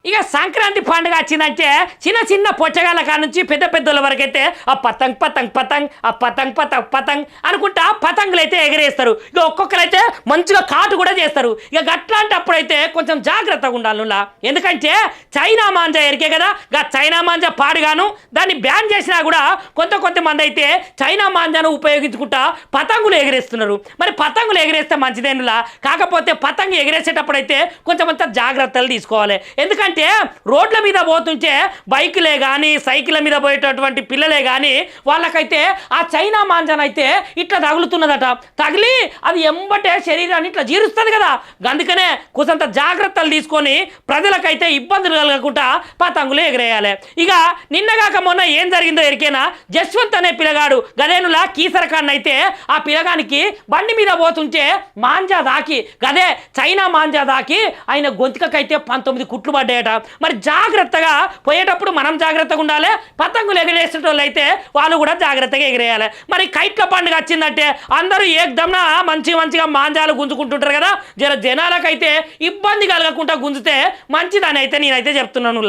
ఇక సంక్రాంతి పండుగ వచ్చిందంటే చిన్న చిన్న పొచ్చగాళ్ళ కాడ నుంచి పెద్ద పెద్దల వరకు అయితే ఆ పతంగ్ పతంగ్ పతంగ్ ఆ పతంగ్ పతంగ్ పతంగ్ అనుకుంటా పతంగులు అయితే ఎగరేస్తారు. ఇక ఒక్కొక్కరైతే మంచిగా కాటు కూడా చేస్తారు. ఇక అట్లాంటప్పుడైతే కొంచెం జాగ్రత్తగా ఉండాలి నువ్వు. ఎందుకంటే చైనా మాంజా ఎరికే కదా, చైనా మాంజా పాడుగాను దాన్ని బ్యాన్ చేసినా కూడా కొంతమంది అయితే చైనా మాంజాను ఉపయోగించుకుంటా పతంగులు ఎగరేస్తున్నారు. మరి పతంగులు ఎగరేస్తే మంచిదేనులా, కాకపోతే పతంగు ఎగరేసేటప్పుడు అయితే కొంచెం జాగ్రత్తలు తీసుకోవాలి. ఎందుకంటే రోడ్ల మీద పోతుంటే బైకులే కానీ సైకిళ్ళ మీద పోయేటటువంటి పిల్లలే కానీ వాళ్ళకైతే ఆ చైనా మాంజాన్ అయితే ఇట్లా తగులుతున్నదట. తగిలి అది ఎంబటే శరీరాన్ని ఇట్లా జీరుస్తుంది కదా, అందుకనే కొంత జాగ్రత్తలు తీసుకొని ప్రజలకైతే ఇబ్బందులు కలగకుండా పతంగులు ఎగరేయాలి. ఇక నిన్నగాక మొన్న ఏం జరిగిందో ఎరికేనా, జస్వంత్ అనే పిల్లగాడు గదేనులా కీసరకాన్ని అయితే ఆ పిల్లగానికి బండి మీద పోతుంటే మాంజా దాకి గదే చైనా మాంజా దాకి ఆయన గొంతుకైతే 19 కుట్లు పడ్డాయట. మరి జాగ్రత్తగా పోయేటప్పుడు మనం జాగ్రత్తగా ఉండాలి, పతంగులు ఎగరేసేటోళ్ళు అయితే వాళ్ళు కూడా జాగ్రత్తగా ఎగిరేయాలి. మరి కైట్ల పండుగ వచ్చిందంటే అందరూ ఏకదమ్న మంచిగా మాంజాలు గుంజుకుంటుంటారు కదా, జనాలకైతే ఇబ్బంది కలగకుండా గుంజితే మంచిదని అయితే నేనైతే చెప్తున్నాను.